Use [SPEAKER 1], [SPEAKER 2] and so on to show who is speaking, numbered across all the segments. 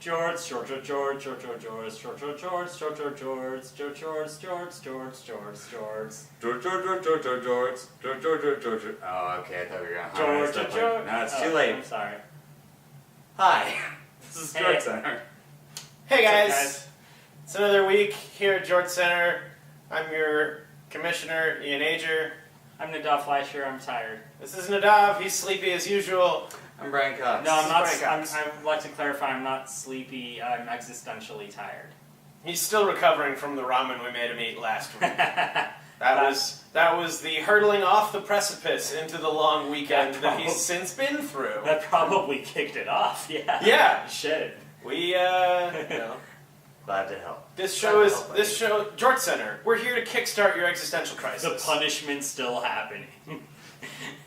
[SPEAKER 1] George, George, George, George, George, George, George, George, George, George, George, George, George, George, George, George, George, George, George.
[SPEAKER 2] Oh, okay, I thought we were going to
[SPEAKER 1] George, George.
[SPEAKER 2] No, it's too late.
[SPEAKER 1] I'm sorry.
[SPEAKER 2] Hi, this is JortzCenter.
[SPEAKER 3] Hey guys, it's another week here at JortzCenter. I'm your commissioner, Ian Ager.
[SPEAKER 1] I'm Nadav Fleisher. I'm tired.
[SPEAKER 3] This is Nadav. He's sleepy as usual.
[SPEAKER 2] I'm Brian Cox.
[SPEAKER 1] No, I'm not.
[SPEAKER 3] Brian Cox.
[SPEAKER 1] I'd like to clarify. I'm not sleepy. I'm existentially tired.
[SPEAKER 3] He's still recovering from the ramen we made him eat last week. That was the hurtling off the precipice into the long weekend that he's since been through.
[SPEAKER 1] That probably kicked it off. Yeah.
[SPEAKER 3] Yeah.
[SPEAKER 1] Shit.
[SPEAKER 3] We know.
[SPEAKER 2] Glad to help.
[SPEAKER 3] This show, JortzCenter. We're here to kickstart your existential crisis.
[SPEAKER 1] The punishment's still happening.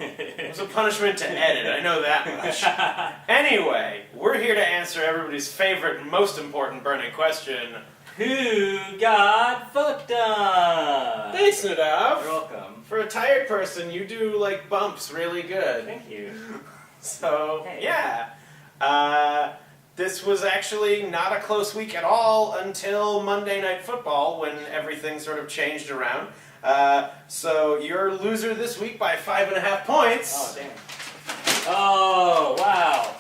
[SPEAKER 3] It was a punishment to edit, I know that much. Anyway, we're here to answer everybody's favorite, most important burning question.
[SPEAKER 1] Who got fucked up?
[SPEAKER 3] Thanks, Nadav.
[SPEAKER 1] You're welcome.
[SPEAKER 3] For a tired person, you do, like, bumps really good.
[SPEAKER 1] Thank you.
[SPEAKER 3] So,
[SPEAKER 1] Hey.
[SPEAKER 3] yeah. This was actually not a close week at all until Monday Night Football, when everything sort of changed around. So your loser this week by 5.5 points.
[SPEAKER 1] Oh, damn. Oh, wow.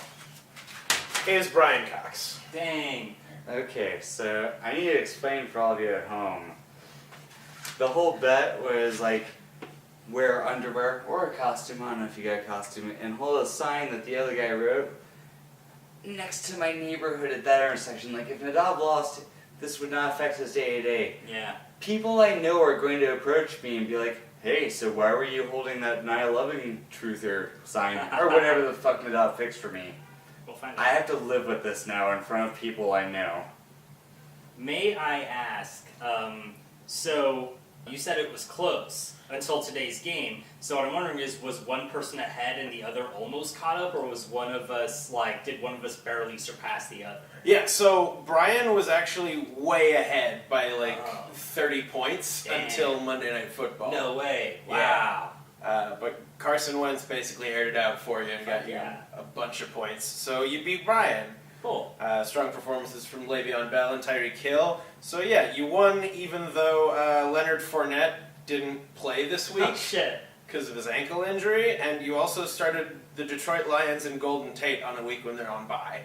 [SPEAKER 3] Is Brian Cox.
[SPEAKER 1] Dang.
[SPEAKER 2] Okay, so I need to explain for all of you at home. The whole bet was like, wear underwear or a costume, I don't know if you got a costume, and hold a sign that the other guy wrote next to my neighborhood at that intersection. Like, if Nadav lost, this would not affect his day-to-day.
[SPEAKER 1] Yeah.
[SPEAKER 2] People I know are going to approach me and be like, hey, so why were you holding that 9/11 truther sign, or whatever the fuck Nadav fixed for me?
[SPEAKER 1] We'll find
[SPEAKER 2] I
[SPEAKER 1] out.
[SPEAKER 2] have to live with this now in front of people I know.
[SPEAKER 1] May I ask, so you said it was close until today's game, so what I'm wondering is, was one person ahead and the other almost caught up, or was one of us, like, did one of us barely surpass the other?
[SPEAKER 3] Yeah, so Brian was actually way ahead by like
[SPEAKER 1] Oh.
[SPEAKER 3] 30 points
[SPEAKER 1] Damn.
[SPEAKER 3] until Monday Night Football.
[SPEAKER 1] No way.
[SPEAKER 3] Yeah.
[SPEAKER 1] Wow.
[SPEAKER 3] But Carson Wentz basically aired it out for you and got you
[SPEAKER 1] Yeah.
[SPEAKER 3] a bunch of points. So you beat Brian.
[SPEAKER 1] Cool.
[SPEAKER 3] Strong performances from Le'Veon Bell and Tyreek Hill. So yeah, you won even though Leonard Fournette didn't play this
[SPEAKER 1] Oh,
[SPEAKER 3] week
[SPEAKER 1] shit.
[SPEAKER 3] because of his ankle injury, and you also started the Detroit Lions and Golden Tate on a week when they're on bye.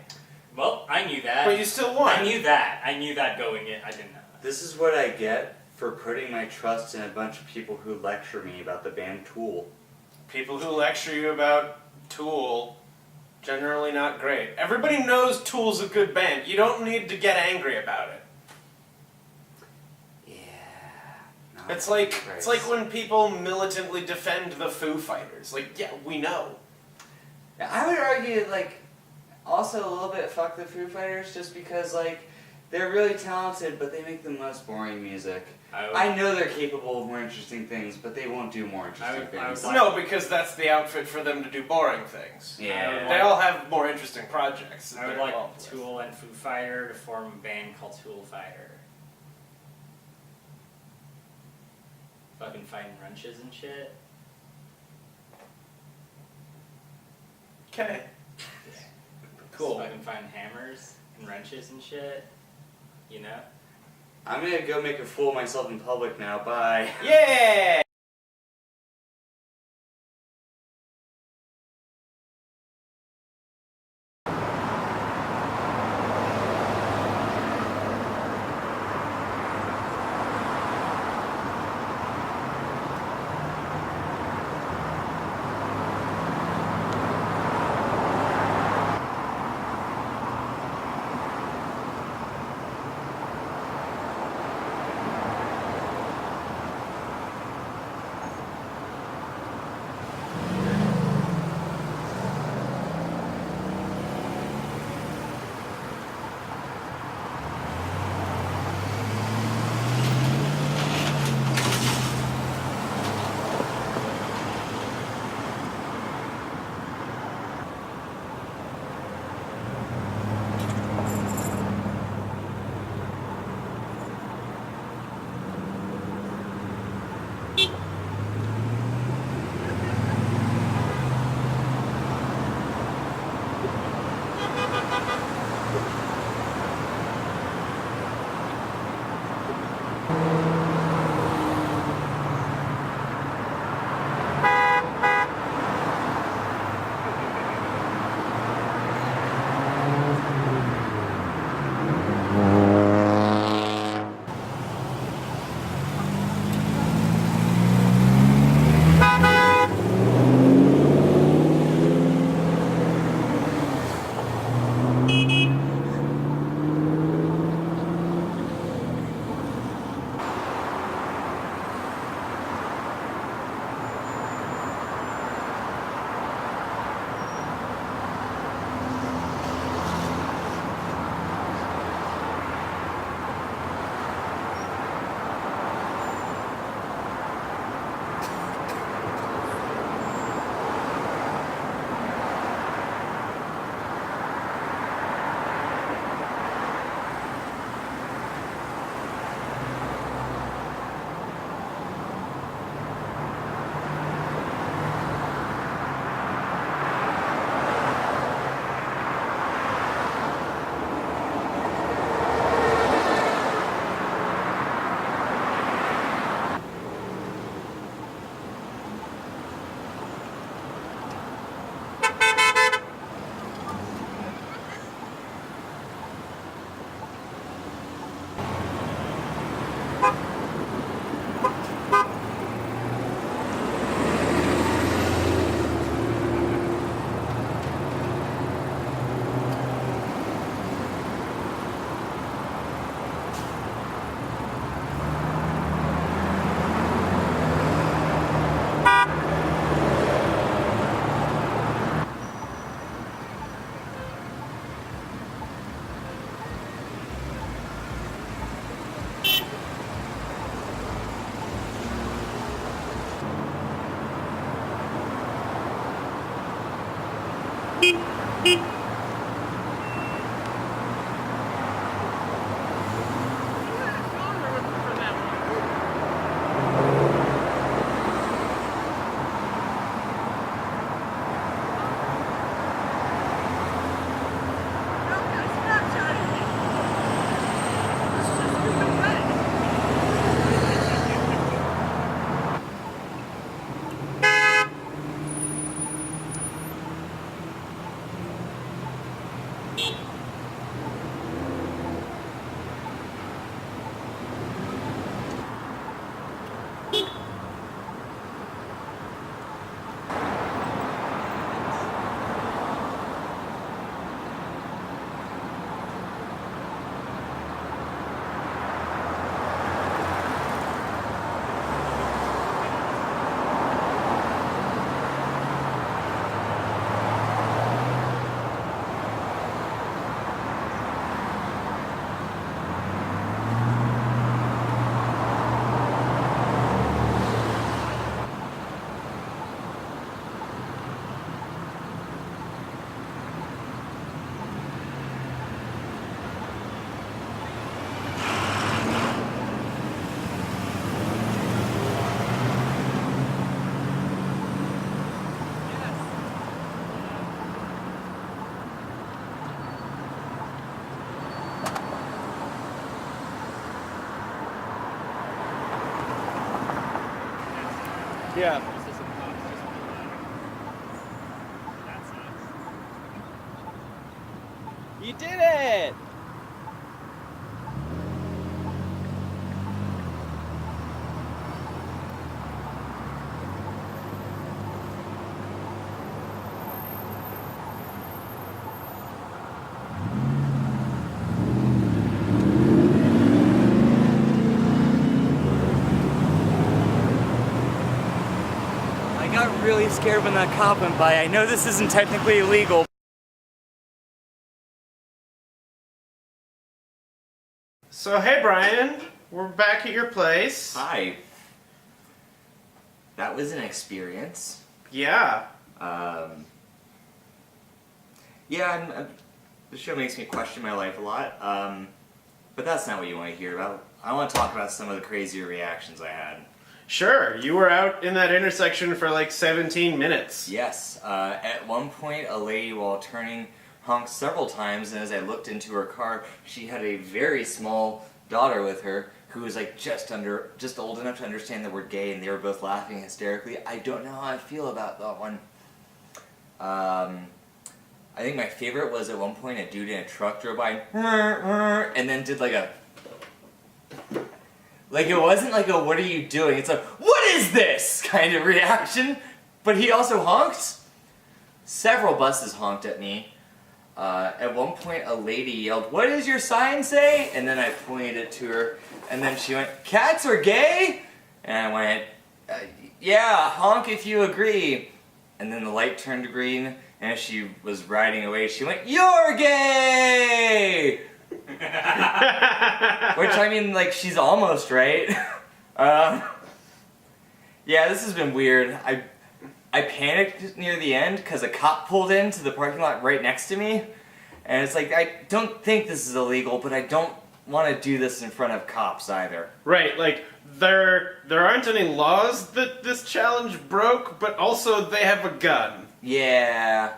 [SPEAKER 1] Well, I knew that.
[SPEAKER 3] But you still won.
[SPEAKER 1] I knew that going in. I didn't know that.
[SPEAKER 2] This is what I get for putting my trust in a bunch of people who lecture me about the band Tool.
[SPEAKER 3] People who lecture you about Tool, generally not great. Everybody knows Tool's a good band. You don't need to get angry about it.
[SPEAKER 2] Yeah. No,
[SPEAKER 3] It's like
[SPEAKER 2] Christ.
[SPEAKER 3] when people militantly defend the Foo Fighters. Like, yeah, we know.
[SPEAKER 2] Yeah, I would argue, like, also a little bit fuck the Foo Fighters, just because, like, they're really talented, but they make the most boring music. I know they're capable of more interesting things, but they won't do more interesting things.
[SPEAKER 1] Like-
[SPEAKER 3] No, because that's the outfit for them to do boring things.
[SPEAKER 2] Yeah.
[SPEAKER 3] They all have more interesting projects. that
[SPEAKER 1] I would
[SPEAKER 3] they're
[SPEAKER 1] like
[SPEAKER 3] involved with.
[SPEAKER 1] Tool and Foo Fighter to form a band called Tool Fighter. Fucking fighting wrenches and shit.
[SPEAKER 3] Okay. Cool.
[SPEAKER 1] Fucking fighting hammers and wrenches and shit. You know?
[SPEAKER 2] I'm gonna go make a fool of myself in public now. Bye.
[SPEAKER 3] Yeah! Yeah. You did it!
[SPEAKER 2] I got really scared when that cop went by. I know this isn't technically illegal.
[SPEAKER 3] So, hey Brian, we're back at your place.
[SPEAKER 4] Hi. That was an experience.
[SPEAKER 3] Yeah.
[SPEAKER 4] The show makes me question my life a lot. But that's not what you want to hear about. I want to talk about some of the crazier reactions I had.
[SPEAKER 3] Sure, you were out in that intersection for like 17 minutes.
[SPEAKER 4] Yes. At one point, a lady, while turning, honked several times, and as I looked into her car, she had a very small daughter with her who was like just old enough to understand the word gay, and they were both laughing hysterically. I don't know how I feel about that one. I think my favorite was at one point a dude in a truck drove by and then did like a... Like, it wasn't like a "what are you doing?" It's a "what is this?" kind of reaction. But he also honked. Several buses honked at me. At one point, a lady yelled, "What does your sign say?" And then I pointed it to her. And then she went, "Cats are gay?" And I went, "Yeah, honk if you agree." And then the light turned green. And as she was riding away, she went, "You're gay!" Which, I mean, like, she's almost right. Yeah, this has been weird. I panicked near the end because a cop pulled into the parking lot right next to me. And it's like, I don't think this is illegal, but I don't want to do this in front of cops either.
[SPEAKER 3] Right, like, there aren't any laws that this challenge broke, but also they have a gun.
[SPEAKER 4] Yeah.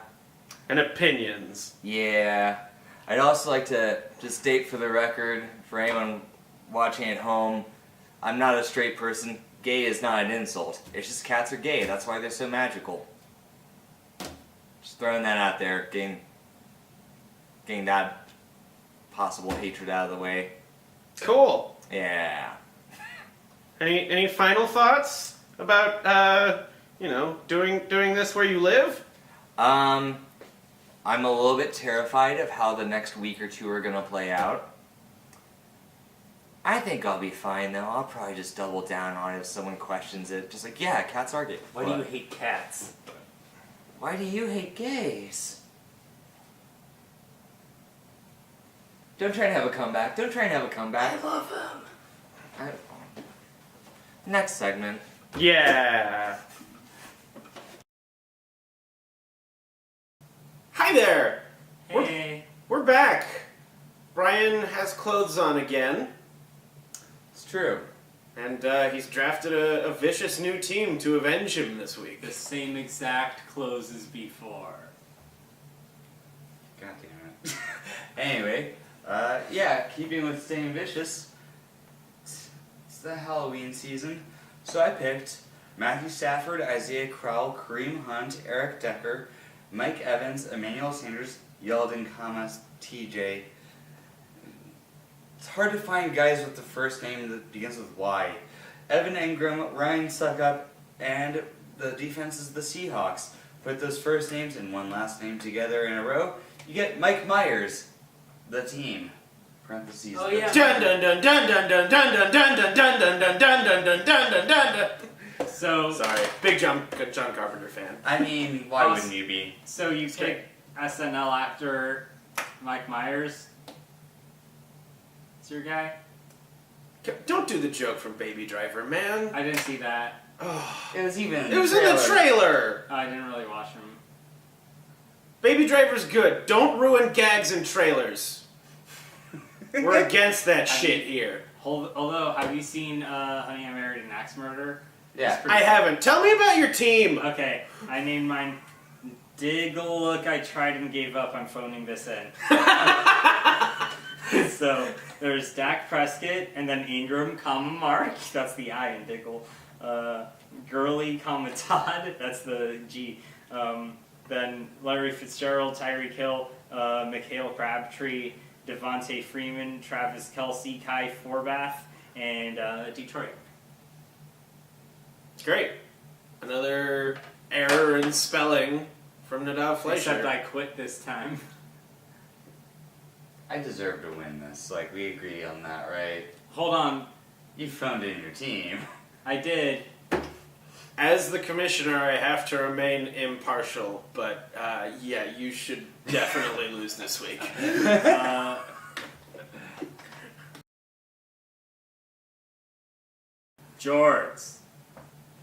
[SPEAKER 3] And opinions.
[SPEAKER 4] Yeah. I'd also like to just state for the record, for anyone watching at home, I'm not a straight person. Gay is not an insult. It's just cats are gay. That's why they're so magical. Just throwing that out there, getting that possible hatred out of the way.
[SPEAKER 3] Cool.
[SPEAKER 4] Yeah.
[SPEAKER 3] Any final thoughts about doing this where you live?
[SPEAKER 4] I'm a little bit terrified of how the next week or two are gonna play out. I think I'll be fine though. I'll probably just double down on it if someone questions it. Just like, yeah, cats are gay.
[SPEAKER 1] Why do you hate cats?
[SPEAKER 4] Why do you hate gays? Don't try and have a comeback. Don't try and have a comeback.
[SPEAKER 1] I love him.
[SPEAKER 4] Next segment.
[SPEAKER 3] Yeah. Hi there.
[SPEAKER 1] Hey.
[SPEAKER 3] We're back. Brian has clothes on again,
[SPEAKER 4] It's true.
[SPEAKER 3] and he's drafted a vicious new team to avenge him this week.
[SPEAKER 1] The same exact clothes as before.
[SPEAKER 2] God damn it. Anyway, yeah, keeping with staying vicious, it's the Halloween season, so I picked Matthew Stafford, Isaiah Crowell, Kareem Hunt, Eric Decker, Mike Evans, Emmanuel Sanders, Yeldon, TJ. It's hard to find guys with the first name that begins with Y. Evan Ingram, Ryan Suckup, and the defense is the Seahawks. Put those first names and one last name together in a row, you get Mike Myers, the team. Parentheses.
[SPEAKER 1] Oh, yeah.
[SPEAKER 3] Dun dun dun dun dun dun dun dun dun dun dun dun dun dun dun dun dun dun.
[SPEAKER 1] So,
[SPEAKER 3] Sorry, big John Carpenter fan.
[SPEAKER 2] I mean, why wouldn't you be?
[SPEAKER 1] so you pick SNL actor Mike Myers? It's your guy?
[SPEAKER 3] Don't do the joke from Baby Driver, man.
[SPEAKER 1] I didn't see that.
[SPEAKER 3] Oh,
[SPEAKER 2] It was even.
[SPEAKER 3] it was in the trailer.
[SPEAKER 1] I didn't really watch him.
[SPEAKER 3] Baby Driver's good. Don't ruin gags in trailers. We're against that shit here.
[SPEAKER 1] Although, have you seen Honey, I Married an Axe Murderer?
[SPEAKER 2] Yeah.
[SPEAKER 3] I haven't. Tell me about your team.
[SPEAKER 1] Okay, I named mine Diggle Look, I Tried and Gave Up, I'm phoning this in. So, there's Dak Prescott, and then Ingram, comma Mark, that's the I in Diggle. Gurley Kamatad, that's the G. Then Larry Fitzgerald, Tyreek Hill, Mikhail Crabtree, Devontae Freeman, Travis Kelce, Kai Forbath, and Detroit.
[SPEAKER 3] Great. Another error in spelling from Nadav Fleisher.
[SPEAKER 1] Except I quit this time.
[SPEAKER 2] I deserve to win this. Like, we agree on that, right?
[SPEAKER 1] Hold on,
[SPEAKER 2] You phoned in your team.
[SPEAKER 1] I did.
[SPEAKER 3] As the commissioner, I have to remain impartial, but yeah, you should definitely lose this week.
[SPEAKER 1] Jorts.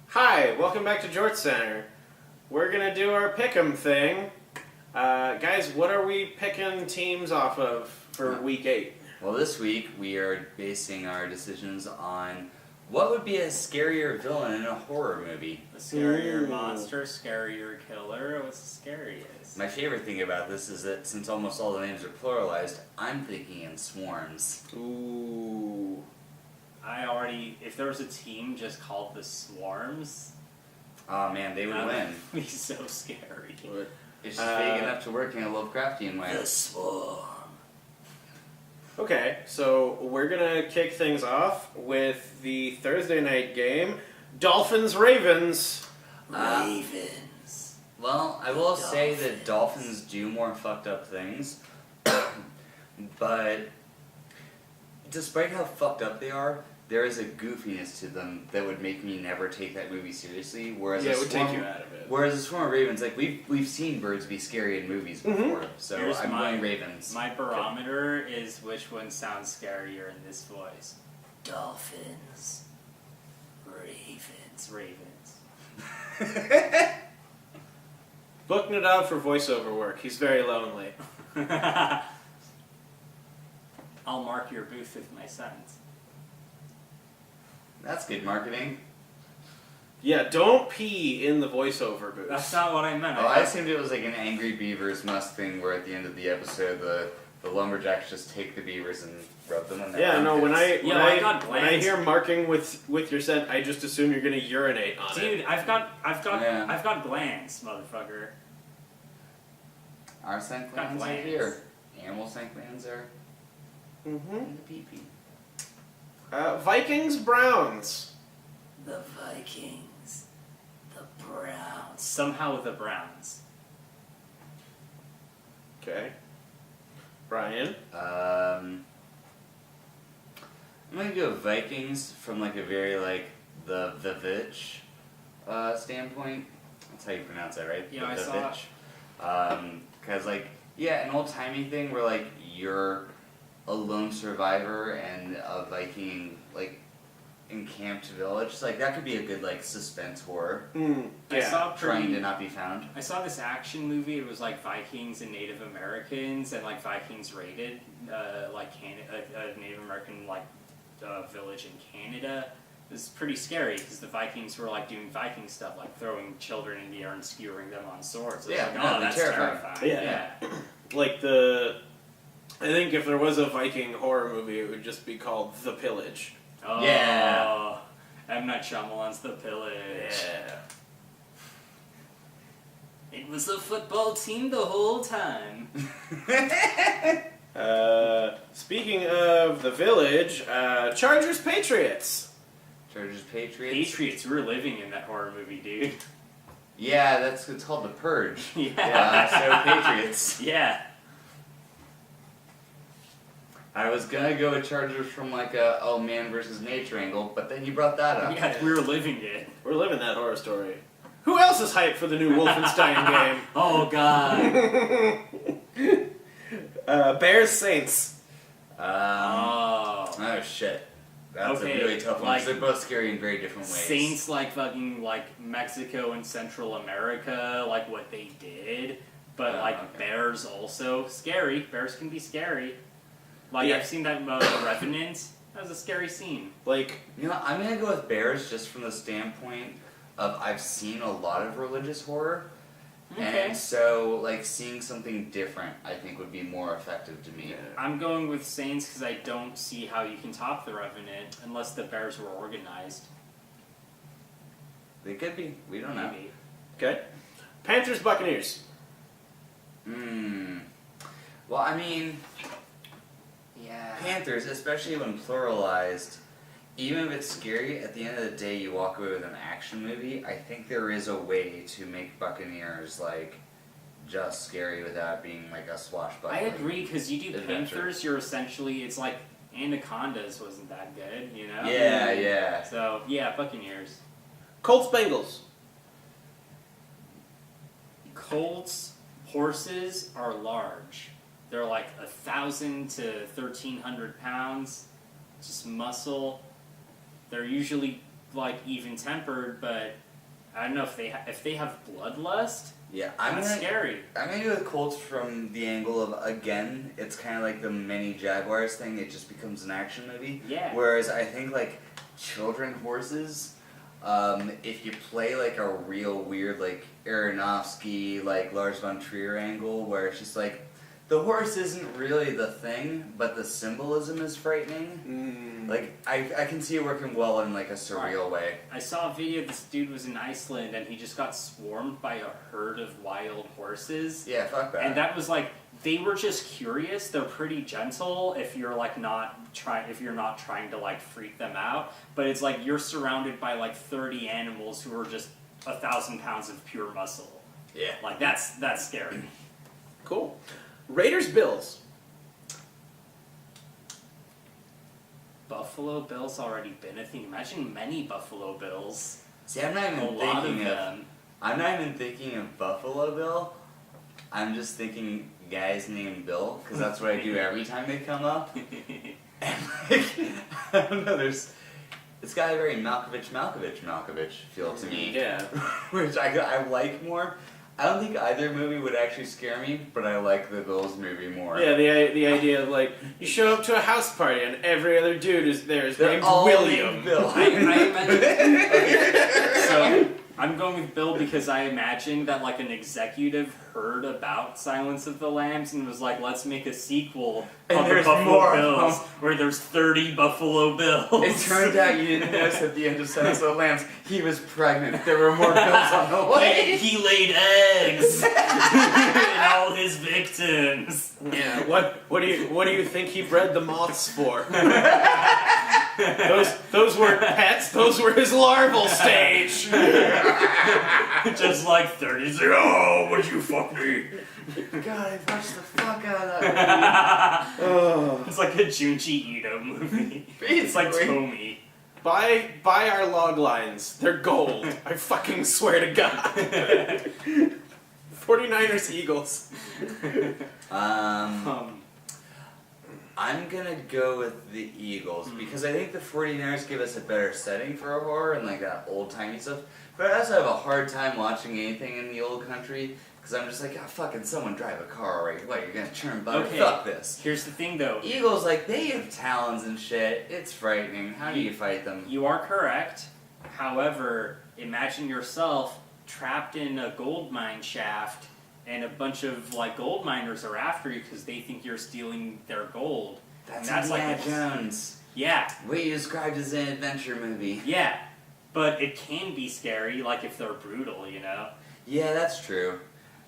[SPEAKER 3] Hi, welcome back to JortzCenter. We're gonna do our pick'em thing. Guys, what are we picking teams off of for week 8?
[SPEAKER 2] Well, this week we are basing our decisions on what would be a scarier villain in a horror movie.
[SPEAKER 1] A scarier
[SPEAKER 3] Ooh.
[SPEAKER 1] monster, scarier killer. What's the scariest?
[SPEAKER 2] My favorite thing about this is that since almost all the names are pluralized, I'm thinking in swarms.
[SPEAKER 3] Ooh.
[SPEAKER 1] If there was a team just called the Swarms,
[SPEAKER 2] Oh man, they would
[SPEAKER 1] that
[SPEAKER 2] win.
[SPEAKER 1] would be so scary.
[SPEAKER 2] It's just vague enough to work in a Lovecraftian way.
[SPEAKER 1] The Swarm.
[SPEAKER 3] Okay, so we're gonna kick things off with the Thursday night game, Dolphins-Ravens.
[SPEAKER 1] Ravens.
[SPEAKER 2] Well, I will say that Dolphins do more fucked up things, but despite how fucked up they are, there is a goofiness to them that would make me never take that movie seriously. Whereas
[SPEAKER 3] Yeah,
[SPEAKER 2] a
[SPEAKER 3] it would
[SPEAKER 2] swarm,
[SPEAKER 3] take you out of it.
[SPEAKER 2] Whereas a swarm of ravens, like we've seen birds be scary in movies before, so
[SPEAKER 1] Here's
[SPEAKER 2] I'm
[SPEAKER 1] my-
[SPEAKER 2] going ravens.
[SPEAKER 1] My barometer is which one sounds scarier in this voice. Dolphins. Ravens.
[SPEAKER 3] Book Nadav for voiceover work. He's very lonely.
[SPEAKER 1] I'll mark your booth with my sons.
[SPEAKER 2] That's good marketing.
[SPEAKER 3] Yeah, don't pee in the voiceover booth.
[SPEAKER 1] That's not what I meant.
[SPEAKER 2] Oh, I assumed it was like an Angry Beavers Must thing where at the end of the episode the lumberjacks just take the beavers and rub them in their
[SPEAKER 3] Yeah, no.
[SPEAKER 2] armpits.
[SPEAKER 1] I got
[SPEAKER 3] when I
[SPEAKER 1] glands.
[SPEAKER 3] hear marking with your scent, I just assume you're gonna urinate on it.
[SPEAKER 1] Dude, I've got
[SPEAKER 2] Yeah.
[SPEAKER 1] glands, motherfucker.
[SPEAKER 2] Our scent
[SPEAKER 1] Got
[SPEAKER 2] glands are
[SPEAKER 1] glands.
[SPEAKER 2] here. Animal scent glands are
[SPEAKER 3] Mm-hmm.
[SPEAKER 2] in the pee-pee.
[SPEAKER 3] Vikings Browns.
[SPEAKER 1] The Vikings. The Browns. Somehow the Browns.
[SPEAKER 3] Okay. Brian.
[SPEAKER 2] I'm gonna go Vikings from like a very like the Vivitch standpoint. That's how you pronounce that, right?
[SPEAKER 1] Yeah, I
[SPEAKER 2] The
[SPEAKER 1] saw it.
[SPEAKER 2] Vivitch. Cause like yeah, an old timey thing where like you're a lone survivor and a Viking like encamped village. Like that could be a good like suspense horror.
[SPEAKER 1] I saw
[SPEAKER 2] Trying to not be found.
[SPEAKER 1] I saw this action movie. It was like Vikings and Native Americans, and like Vikings raided like a Native American like village in Canada. It was pretty scary because the Vikings were like doing Viking stuff, like throwing children in the air and skewering them on swords. I was
[SPEAKER 2] Yeah,
[SPEAKER 1] like,
[SPEAKER 2] no,
[SPEAKER 1] oh, that's
[SPEAKER 2] terrifying.
[SPEAKER 1] terrifying.
[SPEAKER 3] Yeah. Like I think if there was a Viking horror movie, it would just be called The Pillage.
[SPEAKER 1] Oh,
[SPEAKER 2] Yeah.
[SPEAKER 1] M. Night Shyamalan's The Pillage. It was a football team the whole time.
[SPEAKER 3] Speaking of the village, Chargers Patriots.
[SPEAKER 2] Chargers Patriots.
[SPEAKER 1] Patriots, we were living in that horror movie, dude.
[SPEAKER 2] Yeah, it's called The Purge.
[SPEAKER 1] Yeah.
[SPEAKER 2] So Patriots.
[SPEAKER 1] Yeah.
[SPEAKER 2] I was gonna go with Chargers from like a oh man versus nature angle, but then you brought that up.
[SPEAKER 1] Yeah, we were living it.
[SPEAKER 3] We're living that horror story. Who else is hyped for the new Wolfenstein game?
[SPEAKER 1] Oh, God.
[SPEAKER 3] Bears Saints.
[SPEAKER 1] Oh.
[SPEAKER 2] Shit. That's
[SPEAKER 1] Okay,
[SPEAKER 2] a really tough one
[SPEAKER 1] like-
[SPEAKER 2] because they're both scary in very different ways.
[SPEAKER 1] Saints like fucking like Mexico and Central America, like what they did. But
[SPEAKER 2] Oh,
[SPEAKER 1] like
[SPEAKER 2] okay.
[SPEAKER 1] bears also scary. Bears can be scary. Like
[SPEAKER 3] Yeah.
[SPEAKER 1] I've seen that Revenant. That was a scary scene.
[SPEAKER 3] Like,
[SPEAKER 2] You know, I'm gonna go with Bears just from the standpoint of I've seen a lot of religious horror,
[SPEAKER 1] Okay.
[SPEAKER 2] and so like seeing something different, I think would be more effective to me.
[SPEAKER 1] I'm going with Saints because I don't see how you can top the Revenant unless the Bears were organized.
[SPEAKER 2] They could be. We don't know.
[SPEAKER 1] Maybe.
[SPEAKER 3] Okay. Panthers, Buccaneers.
[SPEAKER 2] Well, I mean,
[SPEAKER 1] Yeah.
[SPEAKER 2] Panthers, especially when pluralized, even if it's scary, at the end of the day, you walk away with an action movie. I think there is a way to make Buccaneers like just scary without being like a
[SPEAKER 1] I
[SPEAKER 2] swashbuckling.
[SPEAKER 1] agree, because you do
[SPEAKER 2] Adventure.
[SPEAKER 1] Panthers, you're essentially, it's like Anacondas wasn't that good, you know?
[SPEAKER 2] Yeah.
[SPEAKER 1] So, yeah, Buccaneers.
[SPEAKER 3] Colts, Bengals.
[SPEAKER 1] Colts horses are large. They're like 1,000 to 1,300 pounds, just muscle. They're usually like even tempered, but I don't know if they have bloodlust.
[SPEAKER 2] Yeah,
[SPEAKER 1] That's scary.
[SPEAKER 2] I'm gonna go with Colts from the angle of, again, it's kind of like the mini Jaguars thing. It just becomes an action movie.
[SPEAKER 1] Yeah.
[SPEAKER 2] Whereas I think like children horses, if you play like a real weird like Aronofsky, like Lars von Trier angle, where it's just like the horse isn't really the thing, but the symbolism is frightening. Like I can see it working well in like a surreal way.
[SPEAKER 1] I saw a video. This dude was in Iceland, and he just got swarmed by a herd of wild horses.
[SPEAKER 2] Yeah, fuck that.
[SPEAKER 1] And that was like, they were just curious. They're pretty gentle if you're like not trying to like freak them out. But it's like you're surrounded by like 30 animals who are just 1,000 pounds of pure muscle.
[SPEAKER 2] Yeah.
[SPEAKER 1] Like that's scary.
[SPEAKER 3] Cool. Raiders, Bills.
[SPEAKER 1] Buffalo Bills already been a thing. Imagine many Buffalo Bills.
[SPEAKER 2] See, I'm not
[SPEAKER 1] A
[SPEAKER 2] even
[SPEAKER 1] lot of
[SPEAKER 2] thinking of.
[SPEAKER 1] them.
[SPEAKER 2] I'm not even thinking of Buffalo Bill. I'm just thinking guys named Bill because that's what I do every time they come up. And like, I don't know. It's got a very Malkovich feel to me.
[SPEAKER 3] Yeah.
[SPEAKER 2] Which I like more. I don't think either movie would actually scare me, but I like the Bills movie more.
[SPEAKER 3] Yeah, the idea of like you show up to a house party and every other dude is there is
[SPEAKER 2] They're
[SPEAKER 3] named
[SPEAKER 2] all
[SPEAKER 3] William.
[SPEAKER 2] named Bill.
[SPEAKER 1] I imagine. So I'm going with Bill because I imagine that like an executive heard about Silence of the Lambs and was like, let's make a sequel
[SPEAKER 2] And
[SPEAKER 1] of the
[SPEAKER 2] there's
[SPEAKER 1] Buffalo
[SPEAKER 2] more of
[SPEAKER 1] Bills
[SPEAKER 2] them.
[SPEAKER 1] where there's 30 Buffalo Bills.
[SPEAKER 2] It turned out you didn't notice at the end of Silence of the Lambs, he was pregnant. There were more Bills on the way.
[SPEAKER 1] He laid eggs and all his victims.
[SPEAKER 3] Yeah. What do you think he bred the moths for? those weren't pets. Those were his larval stage.
[SPEAKER 1] Just like 30s. Oh, would you fuck me?
[SPEAKER 2] God, I watched the fuck out of that
[SPEAKER 3] Oh.
[SPEAKER 1] It's like a Junji Ito movie. It's like Tommy.
[SPEAKER 3] Buy our log lines. They're gold. I fucking swear to God. 49ers, Eagles.
[SPEAKER 2] I'm gonna go with the Eagles because I think the 49ers give us a better setting for a horror and like that old timey stuff. But I also have a hard time watching anything in the old country because I'm just like, oh, fucking someone drive a car already. What, you're gonna churn butter?
[SPEAKER 1] Okay.
[SPEAKER 2] Fuck this.
[SPEAKER 1] Here's the thing though.
[SPEAKER 2] Eagles, like, they have talons and shit. It's frightening. How do you fight them?
[SPEAKER 1] You are correct. However, imagine yourself trapped in a gold mine shaft and a bunch of like gold miners are after you because they think you're stealing their gold.
[SPEAKER 2] That's
[SPEAKER 1] And
[SPEAKER 2] Indiana
[SPEAKER 1] like
[SPEAKER 2] Jones.
[SPEAKER 1] Yeah,
[SPEAKER 2] What you described as an adventure movie.
[SPEAKER 1] yeah. But it can be scary, like if they're brutal, you know?
[SPEAKER 2] Yeah, that's true.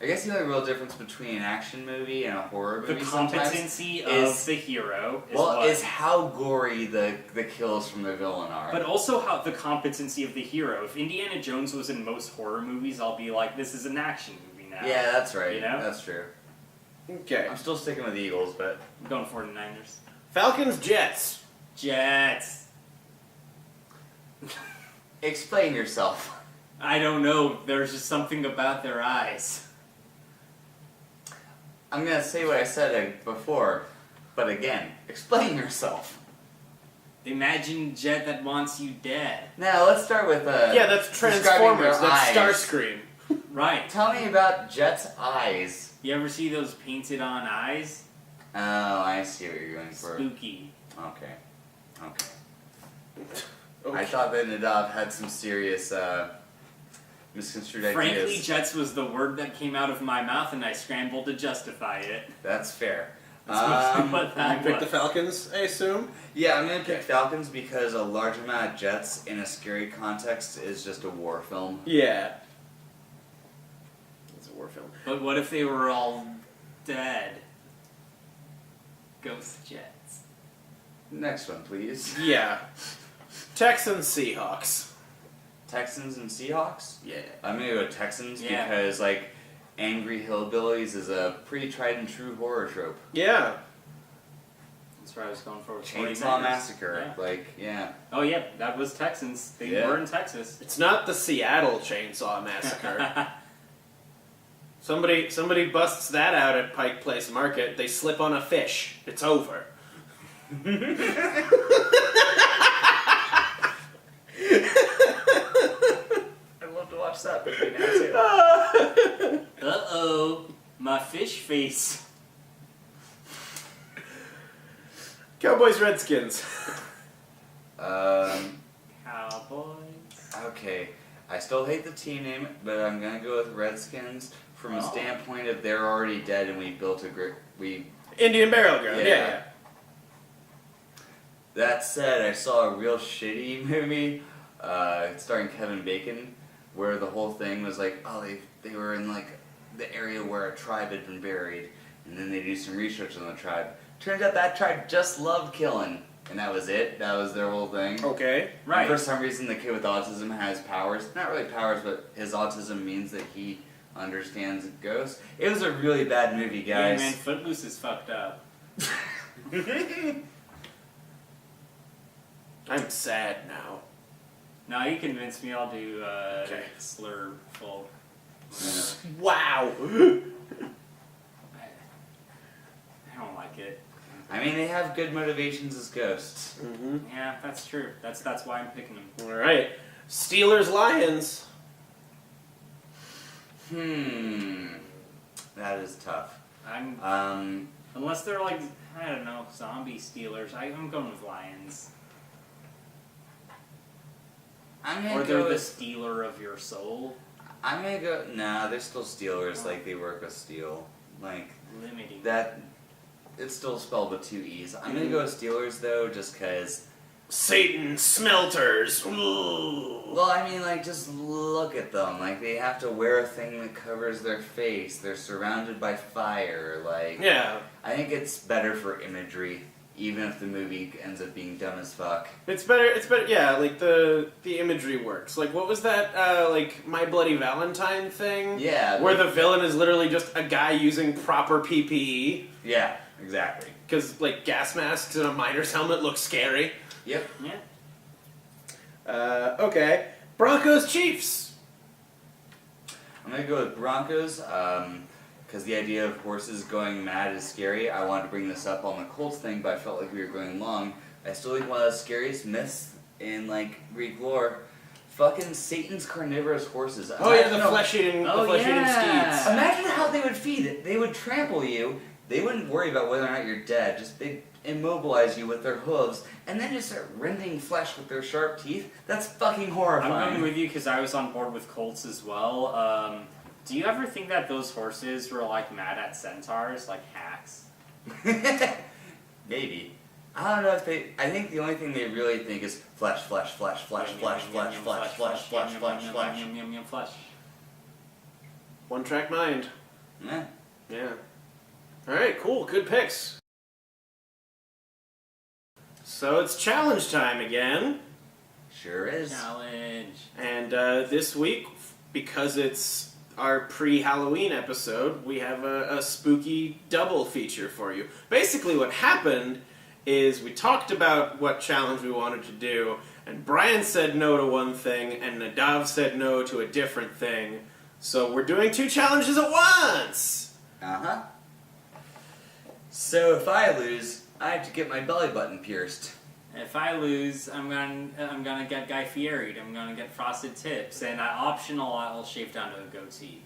[SPEAKER 2] I guess the only real difference between an action movie and a horror movie
[SPEAKER 1] The
[SPEAKER 2] sometimes
[SPEAKER 1] competency
[SPEAKER 2] is-
[SPEAKER 1] of the hero is
[SPEAKER 2] well,
[SPEAKER 1] what.
[SPEAKER 2] is how gory the kills from the villain are.
[SPEAKER 1] But also how the competency of the hero. If Indiana Jones was in most horror movies, I'll be like, this is an action movie now.
[SPEAKER 2] yeah, that's right.
[SPEAKER 1] You know?
[SPEAKER 2] That's true.
[SPEAKER 3] Okay.
[SPEAKER 2] I'm still sticking with the Eagles, but
[SPEAKER 1] I'm going 49ers.
[SPEAKER 3] Falcons, Jets.
[SPEAKER 1] Jets.
[SPEAKER 2] explain yourself.
[SPEAKER 1] I don't know. There's just something about their eyes.
[SPEAKER 2] I'm gonna say what I said before, but again, explain yourself.
[SPEAKER 1] Imagine Jet that wants you dead.
[SPEAKER 2] Now let's start with
[SPEAKER 3] Yeah, that's
[SPEAKER 2] describing
[SPEAKER 3] Transformers.
[SPEAKER 2] their
[SPEAKER 3] That's
[SPEAKER 2] eyes.
[SPEAKER 3] Starscream.
[SPEAKER 1] Right.
[SPEAKER 2] Tell me about Jet's eyes.
[SPEAKER 1] You ever see those painted on eyes?
[SPEAKER 2] Oh, I see what you're going for.
[SPEAKER 1] Spooky.
[SPEAKER 2] Okay.
[SPEAKER 3] Okay.
[SPEAKER 2] I thought that Nadav had some serious misconstrued
[SPEAKER 1] Frankly,
[SPEAKER 2] ideas.
[SPEAKER 1] Jets was the word that came out of my mouth and I scrambled to justify it.
[SPEAKER 2] That's fair.
[SPEAKER 1] That's mostly what
[SPEAKER 3] You
[SPEAKER 1] that
[SPEAKER 3] pick the
[SPEAKER 1] was.
[SPEAKER 3] Falcons, I assume?
[SPEAKER 2] Yeah, I'm gonna pick Falcons because a large amount of Jets in a scary context is just a war film.
[SPEAKER 3] Yeah. It's a war film.
[SPEAKER 1] But what if they were all dead? Ghost Jets.
[SPEAKER 2] Next one, please.
[SPEAKER 3] Yeah. Texans, Seahawks.
[SPEAKER 2] Texans and Seahawks?
[SPEAKER 3] Yeah.
[SPEAKER 2] I'm gonna go Texans
[SPEAKER 1] Yeah.
[SPEAKER 2] because, like, angry hillbillies is a pretty tried and true horror trope.
[SPEAKER 3] Yeah.
[SPEAKER 1] That's where I was going for. with
[SPEAKER 2] Chainsaw
[SPEAKER 1] 49ers.
[SPEAKER 2] Massacre.
[SPEAKER 1] Yeah.
[SPEAKER 2] Like, yeah.
[SPEAKER 1] Oh yeah, that was Texans. They
[SPEAKER 2] Yeah.
[SPEAKER 1] were in Texas.
[SPEAKER 3] It's not the Seattle Chainsaw Massacre. Somebody busts that out at Pike Place Market. They slip on a fish. It's over.
[SPEAKER 2] I'd love to watch that movie now, too.
[SPEAKER 1] Uh-oh, my fish face.
[SPEAKER 3] Cowboys, Redskins.
[SPEAKER 1] Cowboys.
[SPEAKER 2] Okay. I still hate the team name, but I'm gonna go with Redskins from a
[SPEAKER 1] Oh.
[SPEAKER 2] standpoint of they're already dead and we built a
[SPEAKER 3] Indian Burial Ground.
[SPEAKER 2] Yeah.
[SPEAKER 3] Yeah.
[SPEAKER 2] That said, I saw a real shitty movie starring Kevin Bacon where the whole thing was like, oh, they were in like the area where a tribe had been buried, and then they do some research on the tribe. Turns out that tribe just loved killing, and that was it. That was their whole thing.
[SPEAKER 3] Okay.
[SPEAKER 1] Right.
[SPEAKER 2] And for some reason, the kid with autism has powers. Not really powers, but his autism means that he understands ghosts. It was a really bad movie,
[SPEAKER 1] Yeah,
[SPEAKER 2] guys.
[SPEAKER 1] man, Footloose is fucked up.
[SPEAKER 3] I'm sad now.
[SPEAKER 1] Now you convinced me. I'll do
[SPEAKER 3] Okay.
[SPEAKER 1] Slurful.
[SPEAKER 3] Wow.
[SPEAKER 1] I don't like it.
[SPEAKER 2] I mean, they have good motivations as ghosts.
[SPEAKER 3] Mm-hmm.
[SPEAKER 1] Yeah, that's true. That's why I'm picking them.
[SPEAKER 3] All right. Steelers, Lions.
[SPEAKER 2] That is tough.
[SPEAKER 1] I'm unless they're like, I don't know, zombie Steelers. I'm going with Lions.
[SPEAKER 2] I'm
[SPEAKER 1] Or
[SPEAKER 2] gonna
[SPEAKER 1] they're
[SPEAKER 2] go
[SPEAKER 1] the
[SPEAKER 2] with.
[SPEAKER 1] stealer of your soul.
[SPEAKER 2] I'm gonna go. Nah, they're still Steelers. Like they work with steel. Like
[SPEAKER 1] Limiting.
[SPEAKER 2] that. It's still spelled with two E's. I'm gonna go with Steelers though, just cause.
[SPEAKER 3] Satan Smelters. Ooh.
[SPEAKER 2] Well, I mean, like, just look at them. Like, they have to wear a thing that covers their face. They're surrounded by fire. Like,
[SPEAKER 3] Yeah.
[SPEAKER 2] I think it's better for imagery, even if the movie ends up being dumb as fuck.
[SPEAKER 3] It's better. Yeah, like the imagery works. Like what was that? Like My Bloody Valentine thing.
[SPEAKER 2] Yeah.
[SPEAKER 3] Where the villain is literally just a guy using proper PPE
[SPEAKER 2] Yeah, exactly.
[SPEAKER 3] because like gas masks and a miner's helmet look scary.
[SPEAKER 2] Yep.
[SPEAKER 1] Yeah.
[SPEAKER 3] Okay. Broncos, Chiefs.
[SPEAKER 2] I'm gonna go with Broncos, because the idea of horses going mad is scary. I wanted to bring this up on the Colts thing, but I felt like we were going long. I still think one of the scariest myths in like Greek lore, fucking Satan's carnivorous horses.
[SPEAKER 3] Oh yeah,
[SPEAKER 2] Imagine
[SPEAKER 3] the
[SPEAKER 2] how-
[SPEAKER 3] flesh-eating,
[SPEAKER 1] Oh, yeah.
[SPEAKER 3] steeds.
[SPEAKER 2] Imagine how they would feed it. They would trample you. They wouldn't worry about whether or not you're dead. Just they'd immobilize you with their hooves, and then just start rending flesh with their sharp teeth. That's fucking horrifying.
[SPEAKER 1] I'm going with you because I was on board with Colts as well. Do you ever think that those horses were like mad at centaurs, like hacks?
[SPEAKER 2] Maybe. I don't know if they. I think the only thing they really think is flesh, flesh, flesh, flesh,
[SPEAKER 1] Yum,
[SPEAKER 2] flesh,
[SPEAKER 1] yum,
[SPEAKER 2] flesh,
[SPEAKER 1] yum,
[SPEAKER 2] flesh, flesh, flesh,
[SPEAKER 1] yum,
[SPEAKER 2] flesh,
[SPEAKER 1] yum,
[SPEAKER 2] flesh.
[SPEAKER 1] yum, yum, yum, flesh.
[SPEAKER 3] One-track mind.
[SPEAKER 2] Meh.
[SPEAKER 3] Yeah. All right, cool. Good picks. So it's challenge time again,
[SPEAKER 2] Sure is.
[SPEAKER 1] Challenge.
[SPEAKER 3] and this week, because it's our pre-Halloween episode, we have a spooky double feature for you. Basically, what happened is we talked about what challenge we wanted to do, and Brian said no to one thing, and Nadav said no to a different thing. So we're doing two challenges at once.
[SPEAKER 2] Uh-huh. So if I lose, I have to get my belly button pierced.
[SPEAKER 1] If I lose, I'm gonna get Guy Fieri'd. I'm gonna get frosted tips, and optional, I'll shave down to a goatee.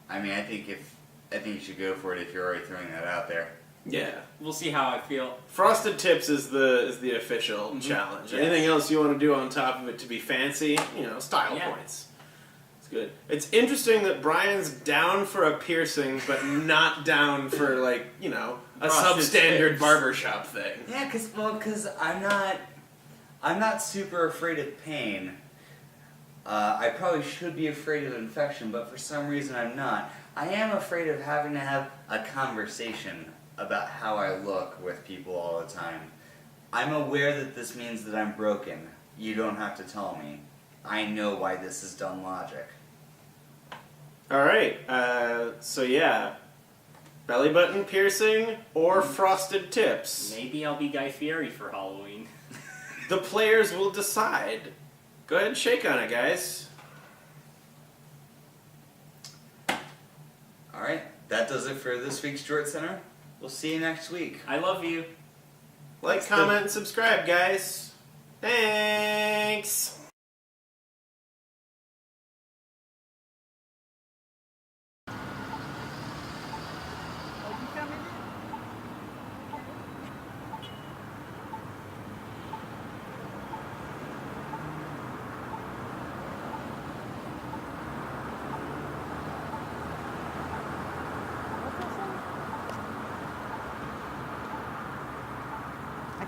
[SPEAKER 2] I mean, I think you should go for it if you're already throwing that out there.
[SPEAKER 3] Yeah.
[SPEAKER 1] We'll see how I feel.
[SPEAKER 3] Frosted Tips is the official challenge.
[SPEAKER 2] Yes.
[SPEAKER 3] Anything else you want to do on top of it to be fancy, style
[SPEAKER 1] Yeah.
[SPEAKER 3] points. It's good. It's interesting that Brian's down for a piercing, but not down for a
[SPEAKER 5] Frosted
[SPEAKER 3] substandard
[SPEAKER 5] tips.
[SPEAKER 3] barbershop thing.
[SPEAKER 2] Yeah, cause I'm not super afraid of pain. I probably should be afraid of infection, but for some reason I'm not. I am afraid of having to have a conversation about how I look with people all the time. I'm aware that this means that I'm broken. You don't have to tell me. I know why this is dumb logic.
[SPEAKER 3] Alright, so yeah. Belly button piercing or frosted tips?
[SPEAKER 1] Maybe I'll be Guy Fieri for Halloween.
[SPEAKER 3] The players will decide. Go ahead and shake on it, guys.
[SPEAKER 2] Alright, that does it for this week's JortzCenter. We'll see you next week.
[SPEAKER 1] I love you.
[SPEAKER 3] Like, comment, and subscribe, guys. Thanks!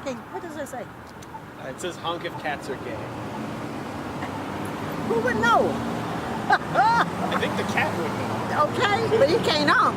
[SPEAKER 6] Okay, what does it say?
[SPEAKER 5] It says honk if cats are gay.
[SPEAKER 6] Who would know?
[SPEAKER 5] I think the cat would know.
[SPEAKER 6] Okay, but he can't honk.